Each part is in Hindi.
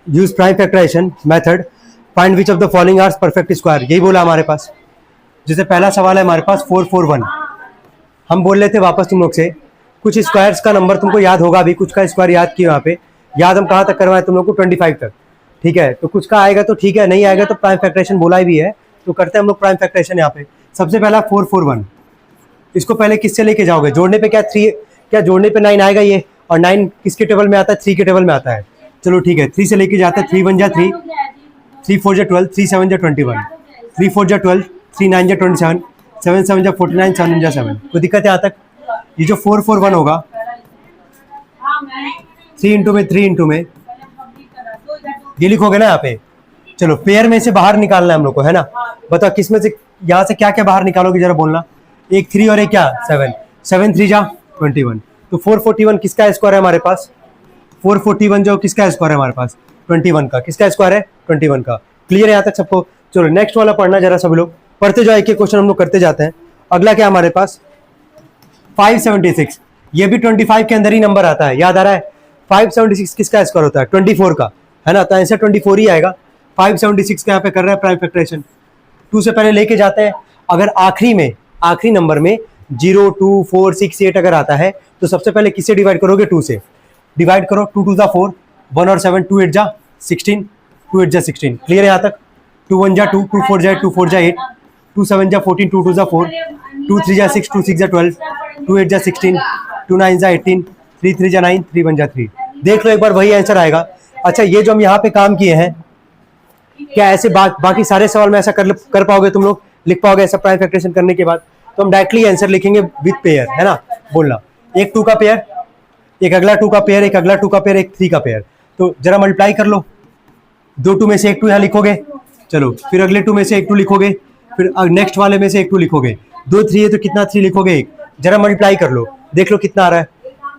Use prime factorization method, find which of the following are perfect square, यही बोला हमारे पास। जैसे पहला सवाल है हमारे पास 441, हम बोल रहे थे वापस तुम लोग से कुछ स्क्वायर्स का नंबर तुमको याद होगा अभी, कुछ का स्क्वायर याद किया वहाँ पे, याद हम कहाँ तक करवाए तुम लोग को 25 तक, ठीक है। तो कुछ का आएगा तो ठीक है, नहीं आएगा तो प्राइम फैक्टराइजेशन बोला ही भी है, तो करते हैं हम लोग प्राइम फैक्टराइजेशन यहाँ पे। सबसे पहला 441, इसको पहले किससे लेके जाओगे, जोड़ने पे क्या 3, क्या जोड़ने पे 9 आएगा ये, और 9 किसके टेबल में आता है, 3 के टेबल में आता है। चलो ठीक है, 3 से लेके जाते हैं, 3 1 जा 3, 3 4 जा 12, 3 7 जा 21, 3 4 जा 12, 3 9 जा 27, 7 7 जा 49, 7 1 जा 7। कोई दिक्कत है यहाँ तक? ये जो 441 होगा 3 इंटू में 3 इंटू में ये लिखोगे ना यहाँ पे। चलो पेयर में से बाहर निकालना है हम लोग को, है ना। बताओ किस में से, यहाँ से क्या क्या बाहर निकालोगे जरा बोलना। एक 3 और एक क्या 7, 7 3 जा 21, तो 441 किसका स्क्वायर है हमारे पास, 441 जो किसका स्क्वायर है हमारे पास, 21 का। किसका स्क्वायर है, 21 का। क्लियर है यहाँ तक सबको? चलो नेक्स्ट वाला पढ़ना जरा सब लोग, पढ़ते जाओ, एक एक क्वेश्चन हम लोग करते जाते हैं। अगला क्या हमारे पास 576, ये भी 25 के अंदर ही नंबर आता है, याद आ रहा है। 576 किसका स्क्वायर होता है, 24 का, है ना। तो आंसर 24 ही आएगा। 576 का यहाँ पे कर रहा है प्राइम फैक्टराइजेशन। 2 से पहले लेके जाते हैं, अगर आखिरी में, आखिरी नंबर में 0 2 4 6 8 अगर आता है तो सबसे पहले किससे डिवाइड करोगे, 2 से डिवाइड करो। 2 2 जा 4, 1 और 7, 2 8 जा 16, 2 8 जा 16। क्लियर है यहाँ तक? 2 1 जा 2, 2 4 जा 8, 2 4 जा 8, 2 7 जा 14, 2 2 जा 4, 2 3 जा 6, 2 6 जा 12, 2 8 जा 16, 2 9 जा 18, 3 3 जा 9, 3 1 जा 3। देख लो एक बार, वही आंसर आएगा। अच्छा ये जो हम यहाँ पे काम किए हैं, क्या ऐसे बाकी सारे सवाल में ऐसा कर पाओगे तुम लोग, लिख पाओगे ऐसा प्राइम फैक्टराइजेशन करने के बाद? तो हम डायरेक्टली आंसर लिखेंगे विद पेयर, है ना। बोलना एक 2 का पेयर, एक अगला 2 का पेयर, एक अगला 2 का पेयर, एक 3 का पेयर। तो जरा मल्टीप्लाई कर लो, 2 2 में से एक 2 यहाँ लिखोगे, चलो फिर अगले 2 में से एक 2 लिखोगे, फिर नेक्स्ट वाले में से एक 2 लिखोगे। 2 3 है तो कितना 3 लिखोगे, एक। जरा मल्टीप्लाई कर लो, देख लो कितना आ रहा है।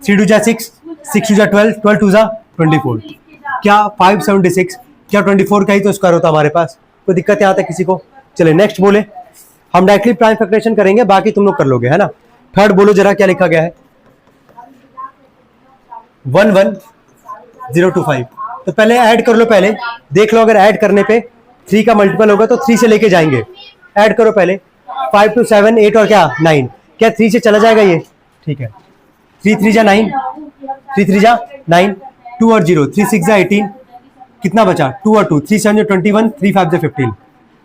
3 2 जा 6, 6 2 जा 12, 12 2 जा 24। क्या 576, क्या 24 का ही तो स्क्वायर होता हमारे पास? कोई दिक्कत यहाँ तक किसी को? चले नेक्स्ट बोले, हम डायरेक्टली प्राइम फैक्टराइजेशन करेंगे, बाकी तुम लोग कर लोगे, है ना। थर्ड बोलो जरा क्या लिखा गया है, 11025। तो पहले ऐड कर लो, पहले देख लो, अगर ऐड करने पे 3 का मल्टीपल होगा तो 3 से लेके जाएंगे। ऐड करो पहले, 5 2 7 8 और क्या 9, क्या 3 से चला जाएगा ये, ठीक है। 3 3 जा 9, 3 3 जा 9, 2 और 0, 3 6 जा 18, कितना बचा 2 और 2, 3 7 जा 21, 3 5 जा 15।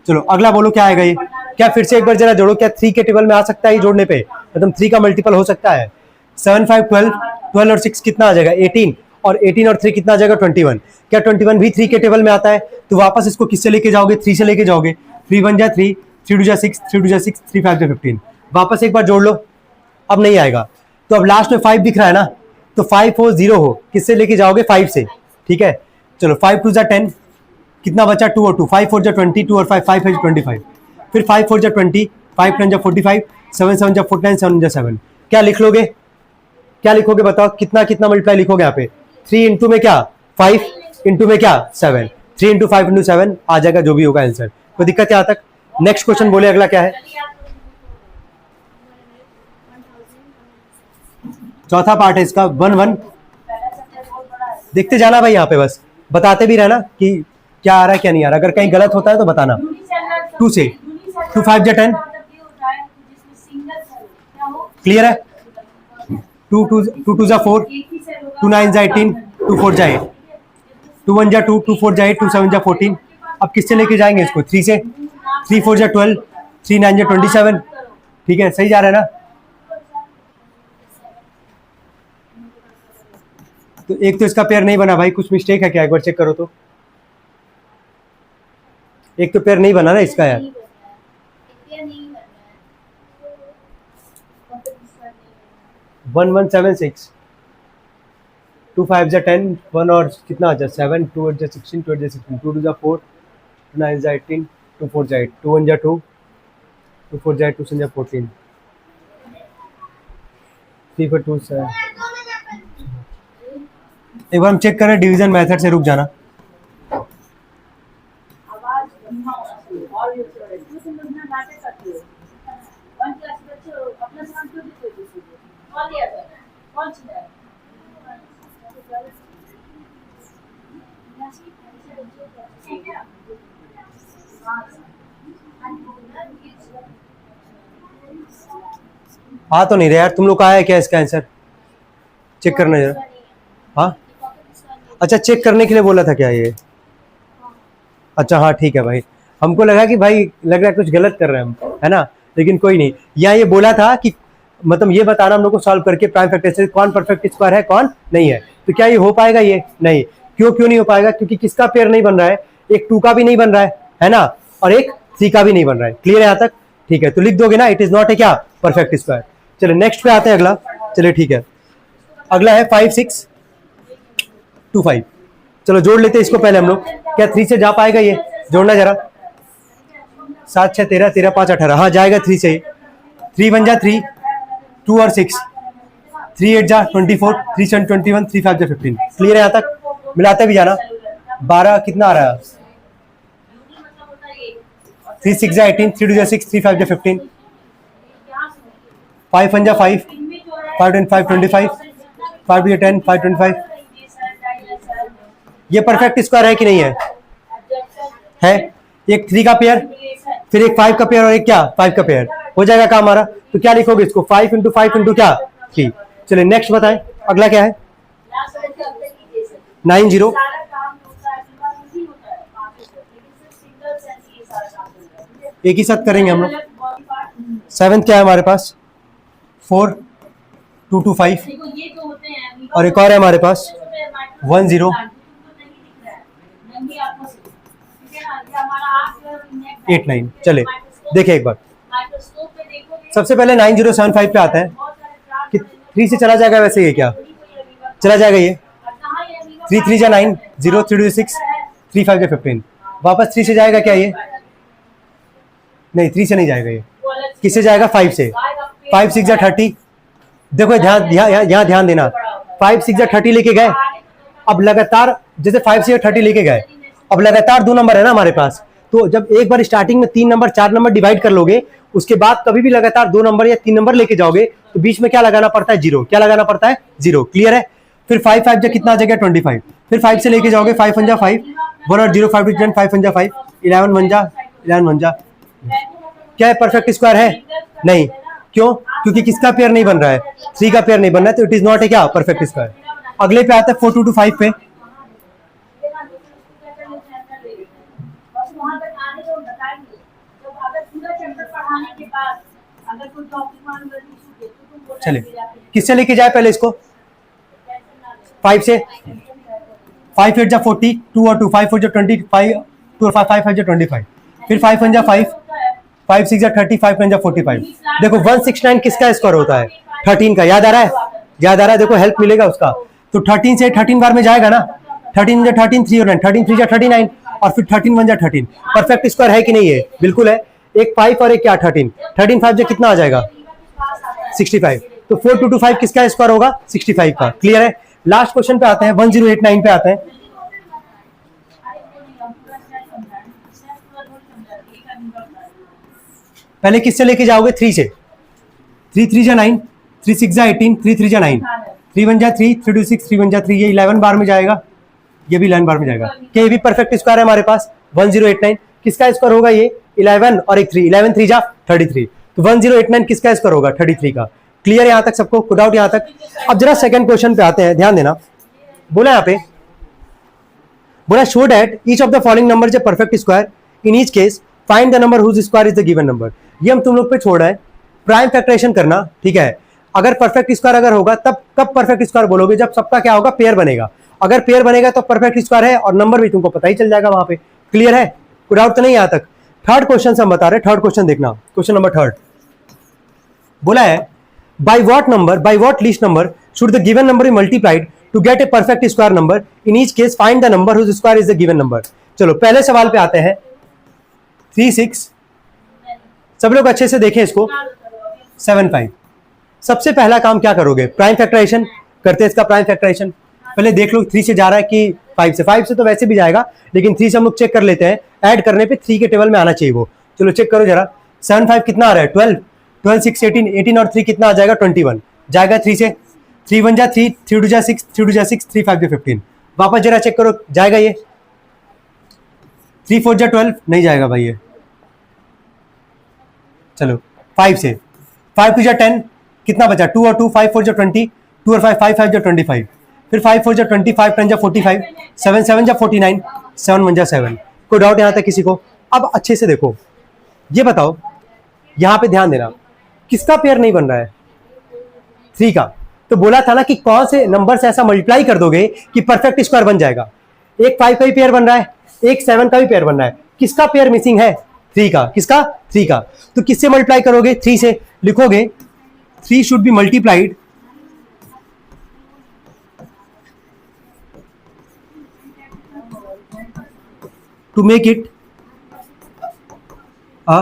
चलो अगला बोलो क्या आएगा ये, क्या फिर से एक बार जरा जोड़ो, क्या 3 के टेबल में आ सकता है जोड़ने पे, मतलब 3 का मल्टीपल हो सकता है। 7 5 12, 12 और 6 कितना आ जाएगा 18, और 18 और 3 कितना आ जाएगा 21। क्या 21 भी 3 के टेबल में आता है? तो वापस इसको किससे लेके जाओगे, 3 से लेके जाओगे। 3 1 जा 3, 3 2 जा 6, 3 2 जा 6, 3 5 जा 15। वापस एक बार जोड़ लो, अब नहीं आएगा। तो अब लास्ट में 5 दिख रहा है ना, तो 5 हो 0 हो, किससे लेके जाओगे 5 से, ठीक है। चलो 5 2 जा 10, कितना बचा 2 और 2, 5 4 जा 20, 2 और 5 5 है 25, फिर 5 4 जा 20, 5 10 जा 45, 7 7 जा 49, 7 जा 7। क्या लिख लोगे, क्या लिखोगे बताओ, कितना कितना मल्टीप्लाई लिखोगे यहाँ पे? 3 इंटू में क्या 5, इंटू में क्या 7, 3 इंटू 5 इंटू 7 आ जाएगा जो भी होगा आंसर। कोई दिक्कत है यहाँ तक? नेक्स्ट क्वेश्चन बोले अगला क्या है, चौथा पार्ट है इसका 1 देखते जाना भाई, यहाँ पे बस बताते भी रहना कि क्या आ रहा है क्या नहीं आ रहा, अगर कहीं गलत होता है तो बताना। 2 से 2 5 जा 10, क्लियर है। 2 2 जा 4, 2 9 जा 18, 2 4 जा 8, 2 1 जा 2, 2 4 जा 8, 2 7 जा 14। अब किससे लेके जाएंगे इसको, 3 से। 3 4 जा 12, 3 9 जा 27, ठीक है, सही जा रहा है ना। तो एक तो इसका पेयर नहीं बना भाई, कुछ मिस्टेक है क्या, एक बार चेक करो तो। एक तो पेयर नहीं बना ना इसका यार, 1 1 7 6, 2 5 जा 10, 1 और कितना आ जा 7, 2 8 जा 16, 2 8 जा 16, 2 2 जा 4, 2 9 जा 18, 2 4 जा 8, 2 1 जा 2, 2 4 जा 8, 2 7 जा 14, 3 4 2 7। एक बार हम चेक करें डिवीजन मेथड से, रुक जाना। आ तो नहीं रहा यार, तुम लोग का आया क्या इसका आंसर? चेक करना जरा। हाँ अच्छा, चेक करने के लिए बोला था क्या ये? अच्छा हाँ ठीक है भाई, हमको लगा कि भाई लग रहा है कुछ गलत कर रहे हैं हम, है ना, लेकिन कोई नहीं। यहाँ ये बोला था कि मतलब ये बताना हम लोग को सॉल्व करके प्राइम फैक्टर से कौन परफेक्ट स्क्वायर है कौन नहीं है। तो क्या ये हो पाएगा? ये नहीं। क्यों नहीं हो पाएगा? क्योंकि किसका पेयर नहीं बन रहा है? एक 2 का भी नहीं बन रहा है ना, और एक 3 का भी नहीं बन रहा है। क्लियर है यहाँ तक? ठीक है, तो लिख दोगे ना, इट इज नॉट ए क्या परफेक्ट स्क्वायर। चलिए नेक्स्ट पे आते हैं, अगला। चलिए ठीक है, अगला है 5 6 2 5। चलो जोड़ लेते हैं इसको पहले हम लोग। क्या 3 से जा पाएगा ये? जोड़ना जरा। 7 6 13, 13 5 18, हाँ जाएगा 3 से। 3 1 जा 3, 2 और 6, 3 8 जा 24, 3 7 21, 3 5 जा 15। क्लियर है यहाँ तक? मिलाते भी जाना। 12 कितना आ रहा है? 3 6 जा 18, 3 2 जा 6, 3 5 जा 15, 5 1 जा 5, 5 10 5 25, 5 2 जा 10, 5 25। ये परफेक्ट स्क्वायर है कि नहीं है? है। एक 3 का पेयर, फिर एक 5 का पेयर और एक क्या 5 का पेयर, हो जाएगा काम हमारा। तो क्या लिखोगे इसको? 5 इंटू 5 इंटू क्या 3। चलिए नेक्स्ट बताएं, अगला क्या है? 9 0। एक ही साथ करेंगे हम लोग। 7 क्या है हमारे पास? 4 2 2 5, और एक और है हमारे पास 1 0 8 9। चले देखें एक बार, सबसे पहले 9 0 7 5 पे आता है कि 3 से चला जाएगा, वैसे ये क्या चला जाएगा? ये 3 3 जा 9, 0 3 2 6, 3 5 जा 15। वापस 3 से जाएगा क्या ये? नहीं, 3 से नहीं जाएगा ये। किससे जाएगा? 5 से। 5 6 जा 30। देखो ध्यान, यहाँ ध्यान देना। 5 6 जा 30 लेके गए, अब लगातार जैसे 5 से 30 लेके गए, अब लगातार 2 नंबर है ना हमारे पास। तो जब एक बार स्टार्टिंग में 3 नंबर 4 नंबर डिवाइड कर लोगे, उसके बाद कभी भी लगातार 2 नंबर या 3 नंबर लेके जाओगे, तो बीच में क्या लगाना पड़ता है? 0। क्या लगाना पड़ता है? 0। क्लियर है? फिर 5 5 जा कितना आ जाएगा? 25। फिर 5 से लेके जाओगे, 5 1 जा 5, 1 और 0 5 10, 5 1 जा 5, 11 1 जा 11 1 जा। क्या है? परफेक्ट स्क्वायर है? नहीं। क्यों? क्योंकि किसका पेयर नहीं बन रहा है? 3 का पेयर नहीं बन रहा है, तो इट इज नॉट ए क्या परफेक्ट स्क्वायर। अगले पे आता है 4 2 2 5 पे। चले किससे लेके जाए पहले इसको? 5 से। 5 8 जा 40, 2 और 2, 5 4 जा 25, 2 और 5 5 5 जा 25, फिर 5 1 जा 5, 5 6 जा 30, 5 9 जा 45। देखो 169 किसका स्क्वायर होता है? 13 का। याद आ रहा है? याद आ रहा है? देखो हेल्प मिलेगा उसका। तो 13 से 13 बार में जाएगा ना। 13 जा 13, 3 और 9, 13 3 जा 39, और फिर 13 1 जा 13। परफेक्ट स्क्वायर है कि नहीं है? बिल्कुल है। एक 5 और एक क्या 13, 13 5 जा कितना आ जाएगा? 65। तो 4 2 2 5 किसका स्क्वायर होगा? 65 का। क्लियर है? लास्ट क्वेश्चन पे आते हैं, 1089 पे आते हैं। पहले किससे लेके जाओगे? 3 से। 3 3 जा 9, 3 6 जा 18, 3 3 जा 9, 3 1 जा 3, 3 2 6, 3 1 जा 3। ये 11 बार में जाएगा, ये भी 11 बार में जाएगा। क्या ये भी परफेक्ट स्क्वायर है हमारे पास? 1089 किसका स्क्वायर होगा? ये 11 और एक 3, 11 3 जा 33। तो 1089 किसका स्क्वायर होगा? 33 का। क्लियर है यहाँ तक सबको? कोई डाउट यहाँ तक? अब जरा सेकंड क्वेश्चन पे आते हैं, ध्यान देना। बोला यहाँ पे, बोला show that each of the following number is a perfect square, in each case find the number whose square is the given number. ये हम तुम लोग पे छोड़ा है, प्राइम फैक्टराइजेशन करना। ठीक है, अगर परफेक्ट स्क्वायर अगर होगा तब कब परफेक्ट स्क्वायर बोलोगे? जब सबका क्या होगा? पेयर बनेगा। अगर पेयर बनेगा तो परफेक्ट स्क्वायर है, और नंबर भी तुमको पता ही चल जाएगा वहां पे। क्लियर है? कोई डाउट तो नहीं यहाँ तक? थर्ड क्वेश्चन से हम बता रहे हैं, थर्ड क्वेश्चन देखना, क्वेश्चन नंबर 3 बोला है by what least number should the given number be multiplied to get a perfect square number, in each case find the number whose square is the given number। चलो पहले सवाल पे आते हैं। 3 6, सब लोग अच्छे से देखें इसको। 7 5। सबसे पहला काम क्या करोगे? प्राइम फैक्टराइजेशन करते हैं इसका। प्राइम फैक्टराइजेशन पहले देख लो 3 से जा रहा है कि 5 से। 5 से तो वैसे भी जाएगा, लेकिन 3 से हम लोग चेक कर लेते हैं। ऐड करने पे 3 के टेबल में आना चाहिए वो। चलो चेक करो जरा। 7 5 कितना आ रहा है? 12, 12 6 18, 18 और 3 कितना आ जाएगा? 21 जाएगा 3 से। 3 1 जा 3, 3 2 जा 6, 3 2 जा 6, 3 5 जा 15। वापस जरा चेक करो, जाएगा ये? 3 4 जा 12 नहीं जाएगा भाई ये। चलो 5 से 5 2 जा 10, कितना बचा 2 और 2, 5 4 जा 20, 2 और 5 5 5 जा 25, फिर 5 4 जा 20, 5 10 जा 45, 7 7 जा 49, 7 1 जा 7। कोई डाउट यहाँ तक किसी को? अब अच्छे से देखो, ये बताओ, यहाँ पे ध्यान देना, किसका पेयर नहीं बन रहा है? 3 का। तो बोला था ना कि कौन से नंबर से ऐसा मल्टीप्लाई कर दोगे कि परफेक्ट स्क्वायर बन जाएगा। एक 5 का भी पेयर बन रहा है, एक 7 का भी पेयर बन रहा है, किसका पेयर मिसिंग है? 3 का। किसका? 3 का। तो किससे मल्टीप्लाई करोगे? 3 से। लिखोगे 3 should be multiplied to make it a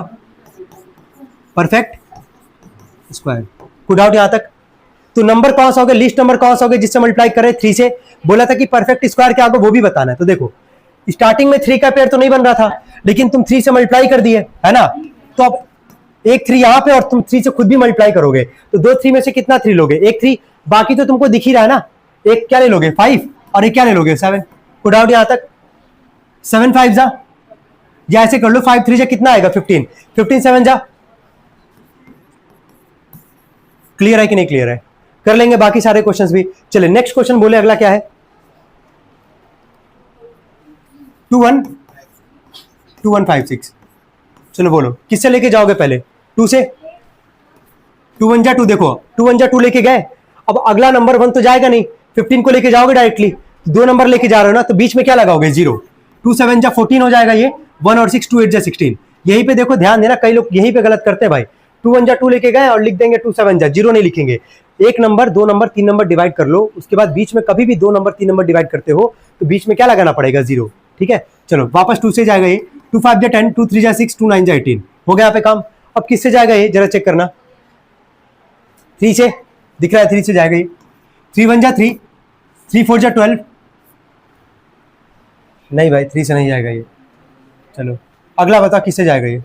perfect square. कोई डाउट यहां तक? तो नंबर कौन सा होगा, लिस्ट नंबर कौन सा होगा जिससे मल्टीप्लाई करें 3 से? बोला था कि परफेक्ट स्क्वायर क्या होगा वो भी बताना है। तो देखो स्टार्टिंग में 3 का पेयर तो नहीं बन रहा था, लेकिन तुम 3 से मल्टीप्लाई कर दिए, है ना? तो अब एक 3 यहां पे और तुम 3 से खुद भी मल्टीप्लाई करोगे, तो 2 3 में से कितना 3 लोगे? एक 3, बाकी तो तुमको दिख ही रहा है ना। एक क्या ले लोगे? 5, और एक क्या ले लोगे? 7। कोई डाउट यहां तक? 7 5 जा, या ऐसे कर लो 5 3 जा कितना आएगा? 15, 15 7 जा। क्लियर है कि नहीं क्लियर है? कर लेंगे बाकी सारे क्वेश्चंस भी। चलिए नेक्स्ट क्वेश्चन बोले, अगला क्या है? 2 1 2 1 5 6। चलो बोलो किससे लेके जाओगे पहले? 2 से। 2 1 जा 2, देखो 2 1 जा 2 लेके गए। अब अगला नंबर 1 तो जाएगा नहीं, 15 को लेके जाओगे डायरेक्टली। 2 नंबर लेके जा रहे हो ना, तो बीच में क्या लगाओगे? 0। 2 7 जा 14 हो जाएगा ये, 1 और 6 2 8 जा 16। यहीं पे देखो ध्यान देना, कई लोग यहीं पे गलत करते हैं भाई। 2 1 जा 2 लेके गए और लिख देंगे 2 7 जा, 0 नहीं लिखेंगे। एक नंबर, 2 नंबर, 3 नंबर डिवाइड कर लो, उसके बाद बीच में कभी भी 2 नंबर 3 नंबर डिवाइड करते हो तो बीच में क्या लगाना पड़ेगा? 0। ठीक है, चलो वापस 2 से जाएगा ये। 2 5 जा 10, 2 3 जा 6, 2 9 जा 18। हो गया यहाँ पे काम। अब किससे जाएगा ये? जरा चेक करना। 3 से दिख रहा है, 3 से जाएगा ये। 3 1 जा 3, 3 4 जा 12। नहीं भाई 3 से नहीं जाएगा ये। चलो अगला बता किससे जाएगा ये?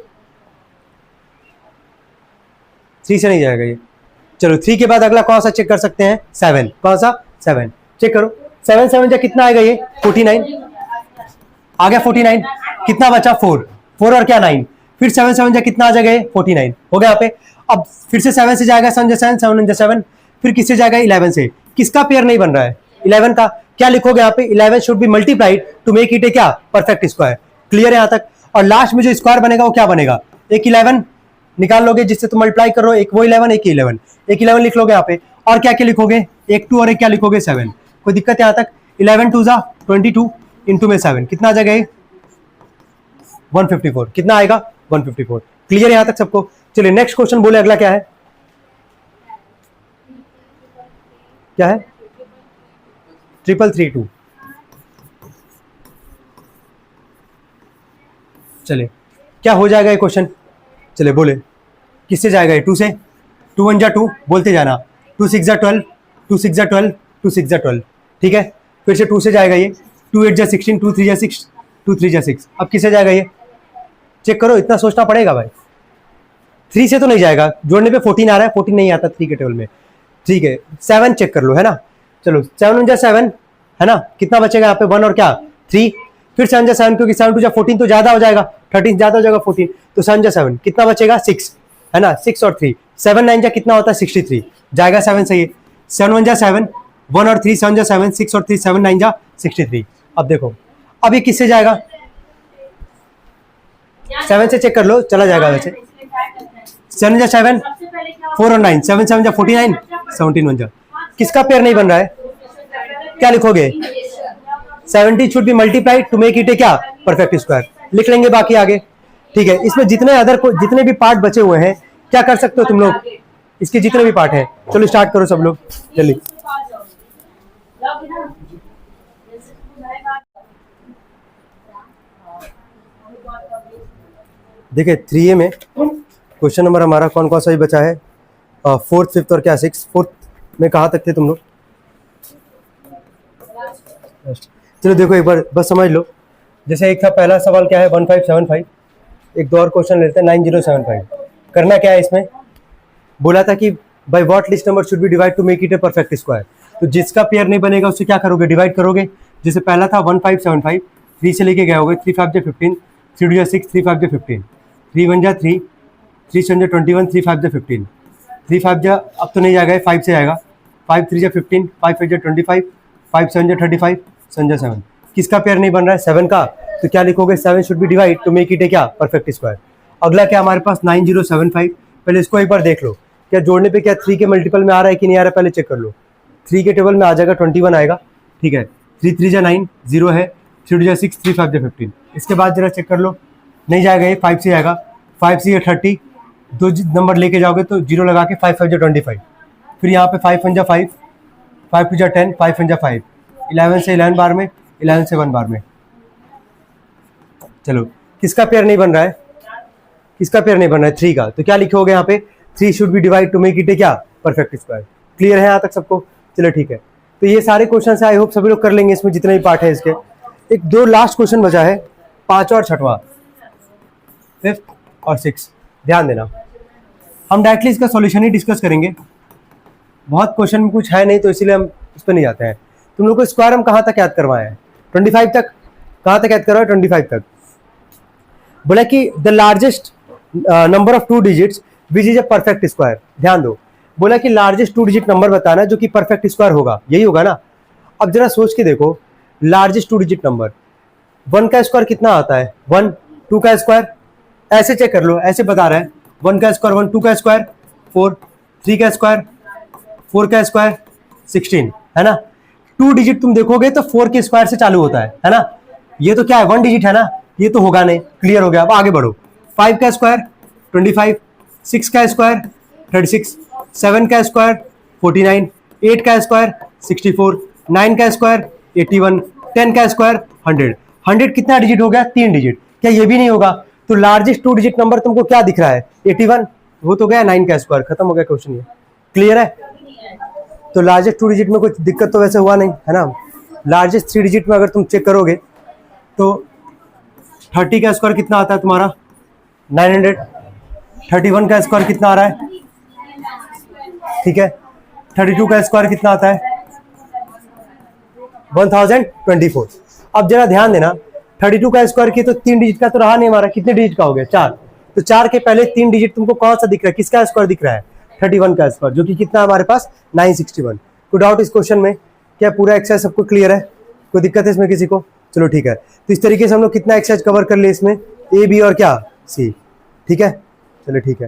3 से नहीं जाएगा ये। चलो 3 के बाद अगला कौन सा चेक कर सकते हैं? 7। कौन सा? 7 चेक करो। 7 7 जा कितना आएगा ये? 49 आ गया। 49 कितना बचा? 4 4 और क्या 9, फिर 7 7 जा कितना आ जाएगा ये? 49 हो गया यहाँ पे। अब फिर से 7 से जाएगा, 7 जा 7, 7 जा 7, फिर किससे जाएगा? 11 से। किसका पेयर नहीं बन रहा है? 11 का। क्या लिखोगे यहाँ पे? 11 should be multiplied to make it a क्या? Perfect square. क्लियर है यहाँ तक? और लास्ट में जो स्क्वायर बनेगा वो क्या बनेगा? एक 11 निकाल लोगे जिससे तुम मल्टीप्लाई करो, एक वो 11 एक 11, एक 11 लिख लोगे यहाँ पे। और क्या क्या लिखोगे? एक 2 और एक क्या लिखोगे? 7। कोई दिक्कत है यहाँ तक? 11 2 जा 22 इंटू में 7 कितना आ जाएगा ये? 154। कितना आएगा? 154। क्लियर है यहाँ तक सबको? चलिए नेक्स्ट क्वेश्चन बोले, अगला क्या है? क्या है? 3332। चलिए क्या हो जाएगा ये क्वेश्चन? चलिए बोले किससे जाएगा ये? 2 से। 2 1 जा 2 बोलते जाना, 2 6 जा 12, 2 6 जा 12, 2 6 जा 12। ठीक है, फिर से 2 से जाएगा ये। 2 8 जा 16, 2 3 जा 6, 2 3 जा 6। अब किससे जाएगा ये? चेक करो, इतना सोचना पड़ेगा भाई। 3 से तो नहीं जाएगा, जोड़ने पे 14 आ रहा है, 14 नहीं आता 3 के टेबल में। ठीक है 7 चेक कर लो, है ना? चलो 7 1 जा 7, है ना? कितना बचेगा यहाँ पे? 1 और क्या? 3। फिर 7 जा 7, क्योंकि 7 2 जा 14 तो ज्यादा हो जाएगा, 13 ज्यादा हो जाएगा 14, तो 7 जा 7 कितना बचेगा? 6, है ना? 6 और 3, 7 9 जा कितना होता है? 63 जाएगा 7 से ये। 7 1 जा 7, 1 और 3, 7 जा 7, 6 और 3, 7 9 जा 63। अब देखो अब ये किससे जाएगा? 7 से चेक कर लो, चला जाएगा वैसे। 7 जा 7, 4 और 9, 7 7 जा 49, 17 1 जा। किसका पेयर नहीं बन रहा है? क्या लिखोगे? 70 should be multiplied to make it a क्या? Perfect square. लिख लेंगे बाकी आगे। ठीक है, इसमें जितने भी पार्ट बचे हुए हैं क्या कर सकते हो तुम लोग? इसके जितने भी पार्ट हैं, चलो स्टार्ट करो सब लोग जल्दी। देखिए 3A में क्वेश्चन नंबर हमारा कौन कौन सा भी बचा है? 4th 5th और क्या 6th 4th में कहाँ तक थे तुम लोग? चलो देखो एक बार बस समझ लो। जैसे एक था पहला सवाल क्या है? 1575। एक दो और क्वेश्चन लेते हैं 9075। करना क्या है इसमें? बोला था कि by what least number should be divide to make it a perfect square. तो जिसका पेयर नहीं बनेगा उससे क्या करोगे? डिवाइड करोगे। जैसे पहला था 1575, 3 से लेके गए होगे, 3 5 जा 15, 3 2 6, 3 5 15, 3 1 3, 3 7 21, 3 5 15, 3 5 अब तो नहीं जाएगा, 5 से आएगा, 5 3 15, 5 5 25, 5 7 35, 7 7। किसका पेयर नहीं बन रहा है? 7 का। तो क्या लिखोगे? 7 should be divide to make it a क्या? Perfect square. अगला क्या हमारे पास? 9075। पहले इसको एक बार देख लो, क्या जोड़ने पे क्या 3 के मल्टीपल में आ रहा है कि नहीं आ रहा है, पहले चेक कर लो। 3 के टेबल में आ जाएगा, 21 आएगा, ठीक है। 3 3 9, 0 है, 3 2 6, 3 5 15। इसके बाद जरा चेक कर लो, नहीं जाएगा, ये 5 से आएगा, 5 से 30, 2 नंबर लेके जाओगे तो 0 लगा के 5 5 25, फिर यहाँ पे 5 1 5, 5 2 10, 5 1 5, 11 से 11 बार में, 11 से 1 बार में। चलो, किसका पेयर नहीं बन रहा है? किसका पेयर नहीं बन रहा है? 3 का। तो क्या लिखोगे यहाँ पे? 3 should be divide to make it a क्या? Perfect square. क्लियर है यहाँ तक सबको? चलो ठीक है, तो ये सारे क्वेश्चन है, आई होप सभी लोग कर लेंगे, इसमें जितने भी पार्ट है इसके। एक 2 लास्ट क्वेश्चन बचा है, 5 और 6वां, 5th और 6th। ध्यान देना, हम डायरेक्टली इसका सॉल्यूशन ही डिस्कस करेंगे, बहुत क्वेश्चन में कुछ है नहीं, तो इसीलिए हम उस पर नहीं जाते हैं। तुम लोग को स्क्वायर हम कहाँ तक याद करवाए हैं? 25 तक। कहाँ तक याद करवाए? 25 तक। बोला कि the largest number of 2 digits which is a perfect square. ध्यान दो, बोला कि लार्जेस्ट 2 डिजिट नंबर बताना जो कि परफेक्ट स्क्वायर होगा, यही होगा ना। अब जरा सोच के देखो, लार्जेस्ट 2 डिजिट नंबर, 1 का स्क्वायर कितना आता है? 1, 2 का स्क्वायर, ऐसे चेक कर लो, ऐसे बता रहा है, 1 का स्क्वायर 1, 2 का स्क्वायर 4, 3 का स्क्वायर 4 का स्क्वायर 16, है ना। 2 डिजिट तुम देखोगे तो 4 के स्क्वायर से चालू होता है ना। ये तो क्या है? 1 डिजिट है ना, ये तो होगा नहीं। क्लियर हो गया? अब आगे बढ़ो। 5 का स्क्वायर 25, 6 का स्क्वायर 36, 7 का स्क्वायर 49, 8 का स्क्वायर 64, 9 का स्क्वायर 81, 10 का स्क्वायर 100। 100 कितना डिजिट हो गया? 3 डिजिट। क्या ये भी नहीं होगा? तो लार्जेस्ट 2 डिजिट नंबर तुमको क्या दिख रहा है? 81, वो तो गया 9 का स्क्वायर, खत्म हो गया क्वेश्चन ये। क्लियर है? तो लार्जेस्ट 2 डिजिट में कोई दिक्कत तो वैसे हुआ नहीं, है ना। लार्जेस्ट 3 डिजिट में अगर तुम चेक करोगे तो 30 का स्क्वायर कितना आता है तुम्हारा? 900। 31 का स्क्वायर कितना आ रहा है? ठीक है। 32 का स्क्वायर कितना आता है? 1024। अब जरा ध्यान देना, 32 का स्क्वायर की तो 3 डिजिट का तो रहा नहीं हमारा, कितने डिजिट का हो गया? 4। तो 4 के पहले 3 डिजिट तुमको कौन सा दिख रहा है? किसका स्क्वायर दिख रहा है? 31 का स्क्वायर, जो कि कितना हमारे पास? 961। कोई डाउट इस क्वेश्चन में? क्या पूरा एक्सरसाइज सबको क्लियर है? कोई दिक्कत है इसमें किसी को? चलो ठीक है, तो इस तरीके से हम लोग कितना एक्सरसाइज कवर कर लिए इसमें? ए, बी और क्या? सी। ठीक है, चलो ठीक है।